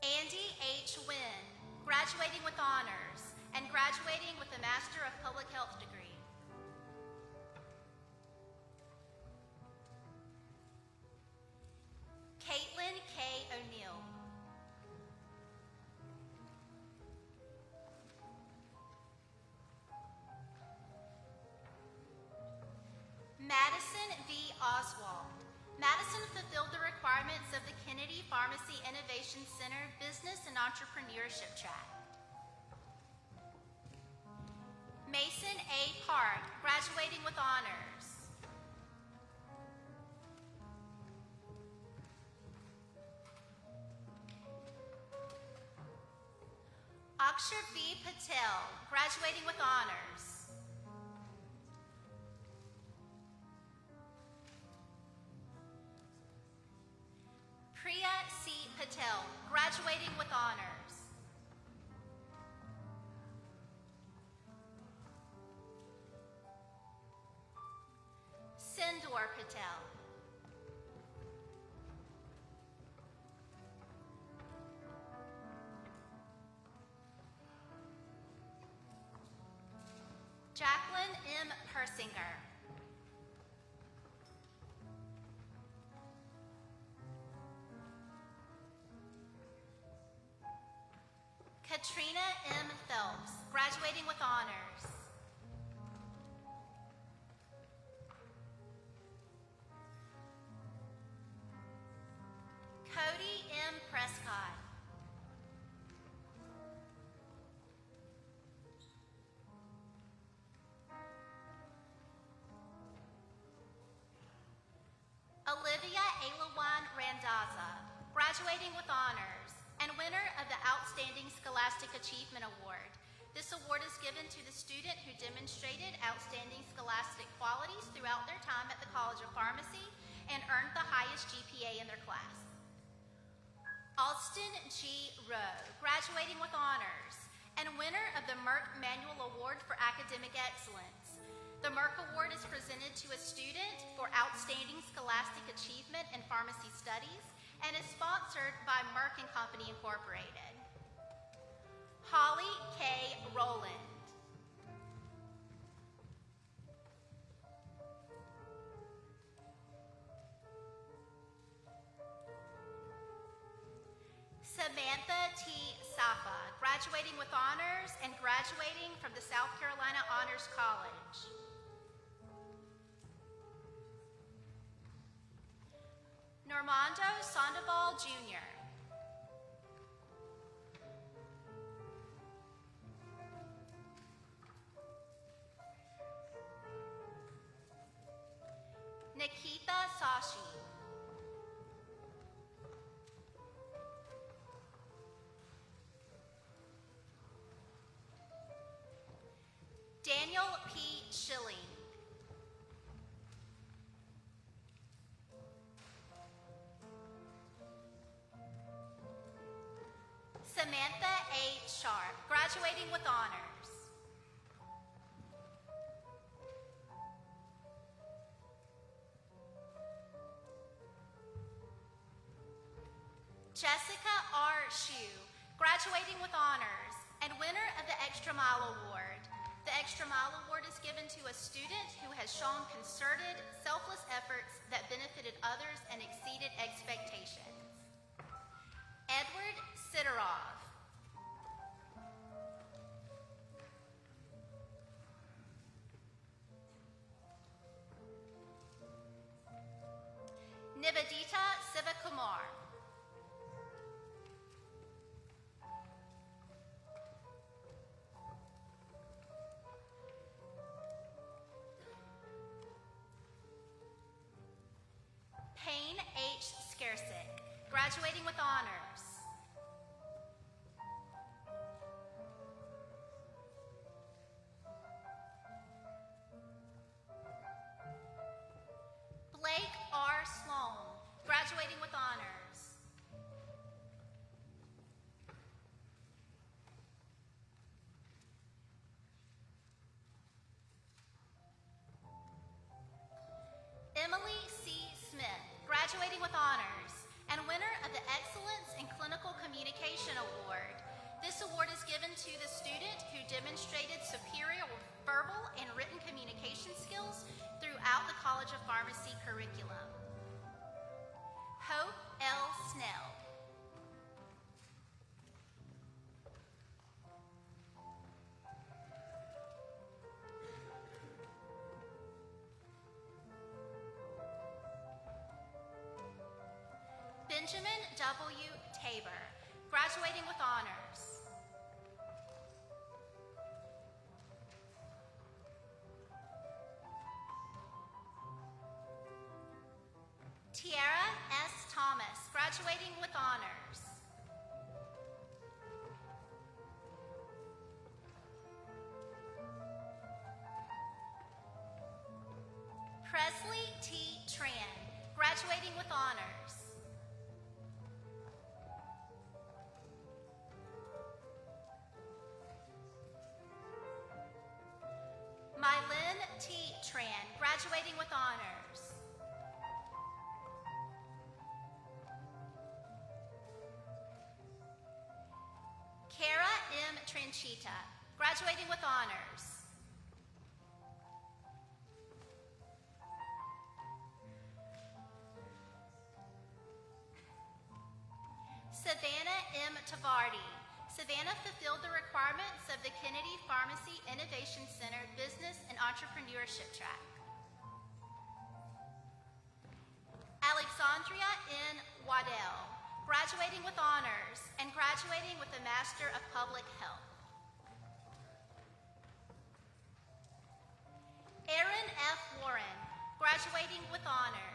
Andy H. Wynn, graduating with honors and graduating with a Master of Public Health degree. Caitlin K. O'Neill. Madison V. Oswald. Madison fulfilled the requirements of the Kennedy Pharmacy Innovation Center Business and Entrepreneurship Track. Mason A. Park, graduating with honors. Akshar V. Patel, graduating with honors. Priya C. Patel, graduating with honors. Sindor Patel. Jacqueline M. Persinger. Katrina M. Phelps, graduating with honors. Cody M. Prescott. Olivia Ailawan Randazza, graduating with honors and winner of the Outstanding Scholastic Achievement Award. This award is given to the student who demonstrated outstanding scholastic qualities throughout their time at the College of Pharmacy and earned the highest GPA in their class. Alston G. Rowe, graduating with honors and winner of the Merck Manual Award for Academic Excellence. The Merck Award is presented to a student for outstanding scholastic achievement in pharmacy studies and is sponsored by Merck & Company Incorporated. Holly K. Rowland. Samantha T. Safa, graduating with honors and graduating from the South Carolina Honors College. Normando Sandoval, Jr. Nikita Sashi. Daniel P. Schilling. Samantha A. Sharp, graduating with honors. Jessica R. Shue, graduating with honors and winner of the Extra Mile Award. The Extra Mile Award is given to a student who has shown concerted, selfless efforts that benefited others and exceeded expectations. Lamar. Payne H. Skarsick, graduating with honors. Blake R. Sloan, graduating with honors. Emily C. Smith, graduating with honors, and winner of the Excellence in Clinical Communication Award. This award is given to the student who demonstrated superior verbal and written communication skills throughout the College of Pharmacy curriculum. Hope L. Snell. Benjamin W. Tabor, graduating with honors. Tiara S. Thomas, graduating with honors. Presley T. Tran, graduating with honors. Mylin T. Tran, graduating with honors. Kara M. Tranchita, graduating with honors. Savannah M. Tavardi. Savannah fulfilled the requirements of the Kennedy Pharmacy Innovation Center Business and Entrepreneurship track. Alexandria N. Waddell, graduating with honors and graduating with a Master of Public Health. Aaron F. Warren, graduating with honors.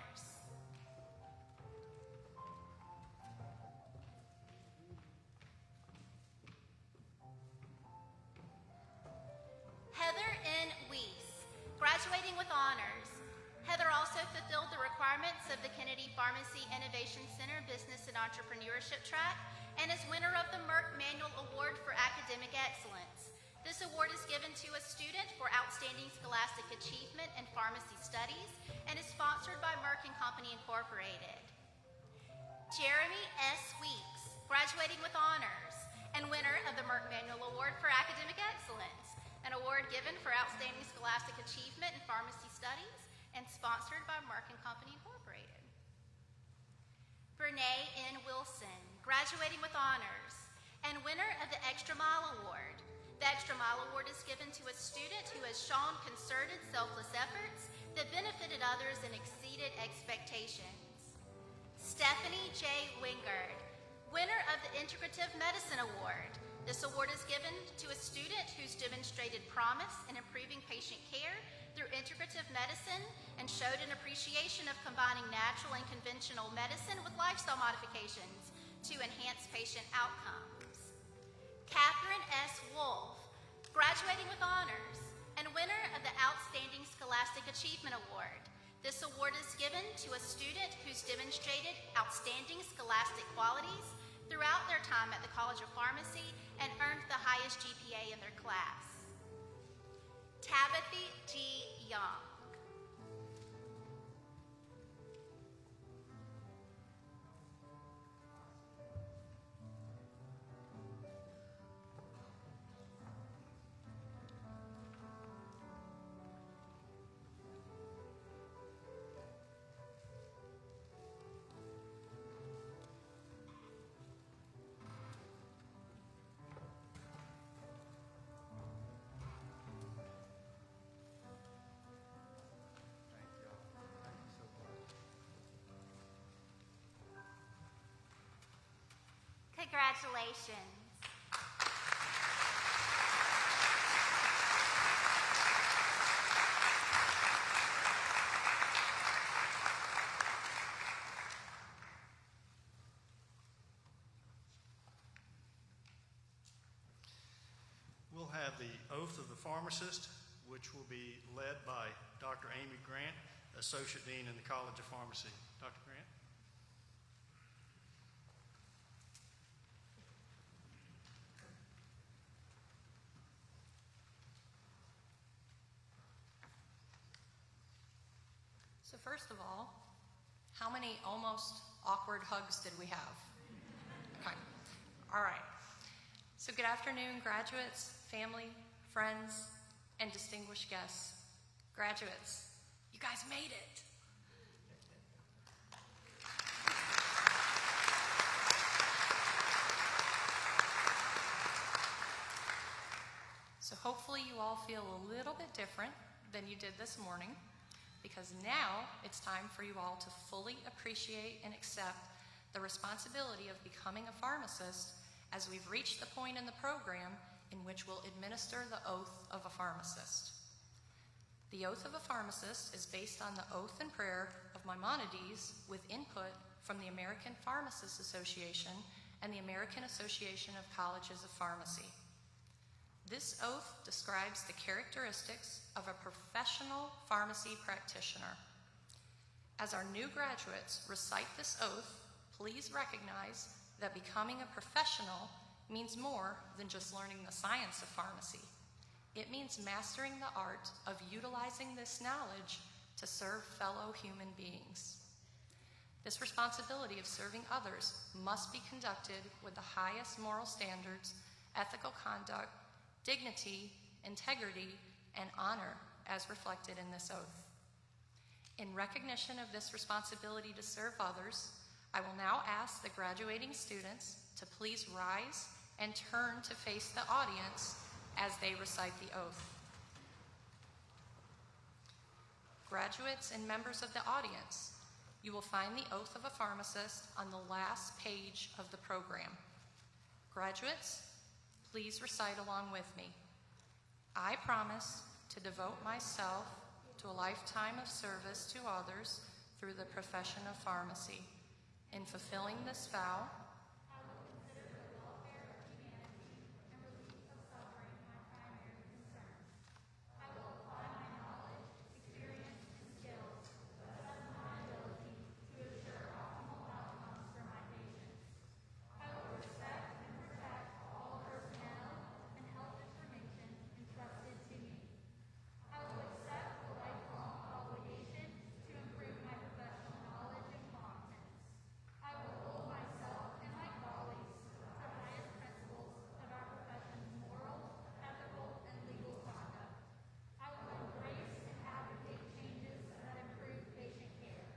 Heather N. Weiss, graduating with honors. Heather also fulfilled the requirements of the Kennedy Pharmacy Innovation Center Business and Entrepreneurship track and is winner of the Merck Manual Award for Academic Excellence. This award is given to a student for outstanding scholastic achievement in pharmacy studies and is sponsored by Merck & Company Incorporated. Jeremy S. Weeks, graduating with honors and winner of the Merck Manual Award for Academic Excellence, an award given for outstanding scholastic achievement in pharmacy studies and sponsored by Merck & Company Incorporated. Brene N. Wilson, graduating with honors and winner of the Extra Mile Award. The Extra Mile Award is given to a student who has shown concerted, selfless efforts that benefited others and exceeded expectations. Stephanie J. Wingard, winner of the Integrative Medicine Award. This award is given to a student who's demonstrated promise in improving patient care through integrative medicine and showed an appreciation of combining natural and conventional medicine with lifestyle modifications to enhance patient outcomes. Catherine S. Wolf, graduating with honors and winner of the Outstanding Scholastic Achievement Award. This award is given to a student who's demonstrated outstanding scholastic qualities throughout their time at the College of Pharmacy and earned the highest GPA in their class. Tabitha G. Young. Congratulations. We'll have the oath of the pharmacist, which will be led by Dr. Amy Grant, Associate Dean in the College of Pharmacy. Dr. Grant? So first of all, how many almost awkward hugs did we have? Okay. All right. So good afternoon, graduates, family, friends, and distinguished guests. Graduates, you guys made it. So hopefully you all feel a little bit different than you did this morning, because now it's time for you all to fully appreciate and accept the responsibility of becoming a pharmacist, as we've reached the point in the program in which we'll administer the oath of a pharmacist. The oath of a pharmacist is based on the oath and prayer of Maimonides with input from the American Pharmacists Association and the American Association of Colleges of Pharmacy. This oath describes the characteristics of a professional pharmacy practitioner. As our new graduates recite this oath, please recognize that becoming a professional means more than just learning the science of pharmacy. It means mastering the art of utilizing this knowledge to serve fellow human beings. This responsibility of serving others must be conducted with the highest moral standards, ethical conduct, dignity, integrity, and honor as reflected in this oath. In recognition of this responsibility to serve others, I will now ask the graduating students to please rise and turn to face the audience as they recite the oath. Graduates and members of the audience, you will find the oath of a pharmacist on the last page of the program. Graduates, please recite along with me. I promise to devote myself to a lifetime of service to others through the profession of pharmacy. In fulfilling this vow, I will consider the welfare of humanity and relief of suffering my primary concern. I will apply my knowledge, experience, and skills to the best of my ability to assure optimal outcomes for my patients. I will respect and protect all personnel and health information entrusted to me. I will accept the lifelong obligation to improve my professional knowledge and competence. I will hold myself and my colleagues to the highest principles of our profession's moral, ethical, and legal conduct. I will embrace and advocate changes that improve patient care.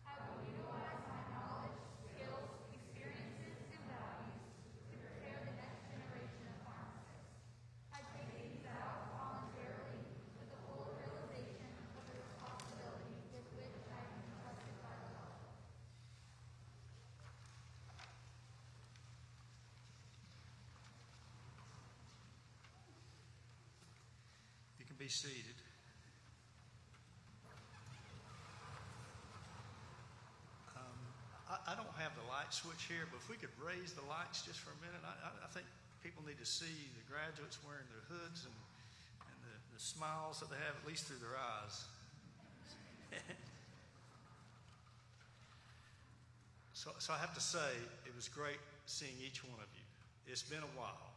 I will utilize my knowledge, skills, experiences, and values to prepare the next generation of pharmacists. I take these vows voluntarily with the full realization of the responsibility with which I am entrusted by law. You can be seated. I don't have the light switch here, but if we could raise the lights just for a minute, I think people need to see the graduates wearing their hoods and the smiles that they have, at least through their eyes. So I have to say, it was great seeing each one of you. It's been a while.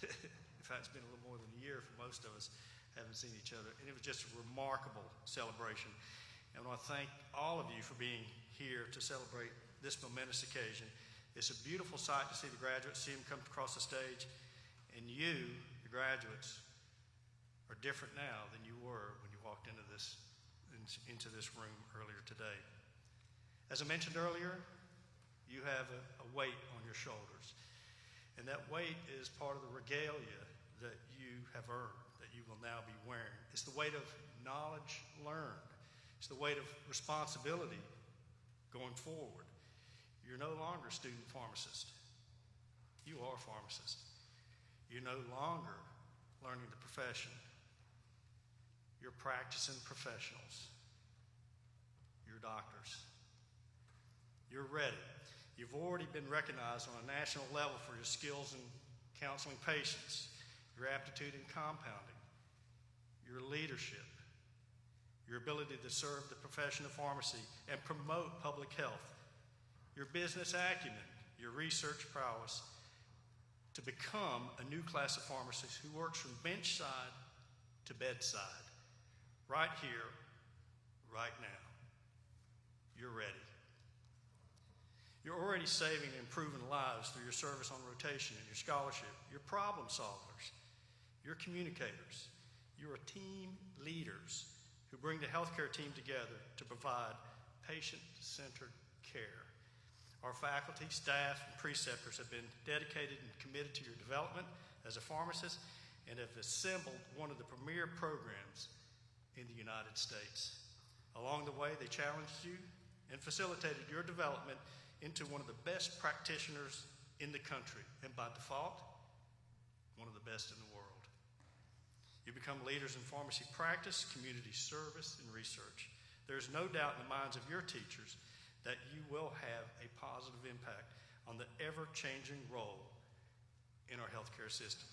In fact, it's been a little more than a year for most of us haven't seen each other. And it was just a remarkable celebration. And I want to thank all of you for being here to celebrate this momentous occasion. It's a beautiful sight to see the graduates, see them come across the stage. And you, the graduates, are different now than you were when you walked into this room earlier today. As I mentioned earlier, you have a weight on your shoulders. And that weight is part of the regalia that you have earned, that you will now be wearing. It's the weight of knowledge learned. It's the weight of responsibility going forward. You're no longer a student pharmacist. You are a pharmacist. You're no longer learning the profession. You're practicing professionals. You're doctors. You're ready. You've already been recognized on a national level for your skills in counseling patients, your aptitude in compounding, your leadership, your ability to serve the profession of pharmacy and promote public health, your business acumen, your research prowess, to become a new class of pharmacists who works from bench side to bedside, right here, right now. You're ready. You're already saving and improving lives through your service on rotation and your scholarship. You're problem solvers. You're communicators. You're team leaders who bring the healthcare team together to provide patient-centered care. Our faculty, staff, and preceptors have been dedicated and committed to your development as a pharmacist and have assembled one of the premier programs in the United States. Along the way, they challenged you and facilitated your development into one of the best practitioners in the country, and by default, one of the best in the world. You become leaders in pharmacy practice, community service, and research. There's no doubt in the minds of your teachers that you will have a positive impact on the ever-changing role in our healthcare system.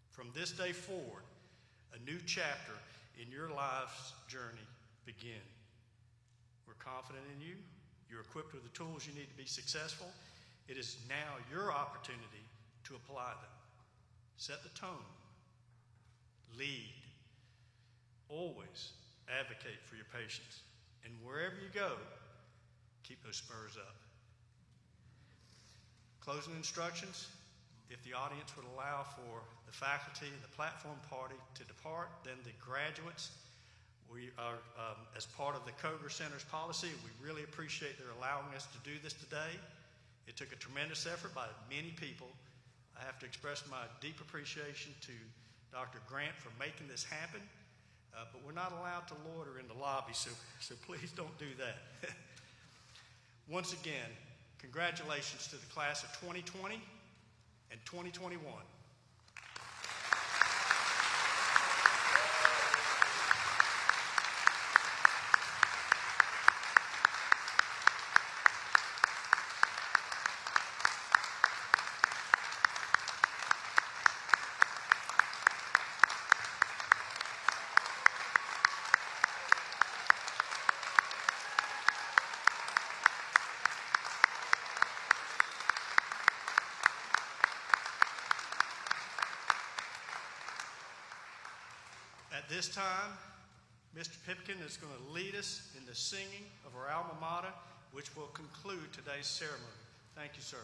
From this day forward, a new chapter in your life's journey begin. We're confident in you. You're equipped with the tools you need to be successful. It is now your opportunity to apply them. Set the tone. Lead. Always advocate for your patients. And wherever you go, keep those spurs up. Closing instructions. If the audience would allow for the faculty and the platform party to depart, then the graduates, we are, as part of the Koger Center's policy, we really appreciate their allowing us to do this today. It took a tremendous effort by many people. I have to express my deep appreciation to Dr. Grant for making this happen, but we're not allowed to loiter in the lobby, so please don't do that. Once again, congratulations to the class of 2020 and 2021. At this time, Mr. Pipkin is going to lead us in the singing of our alma mater, which will conclude today's ceremony. Thank you, sir.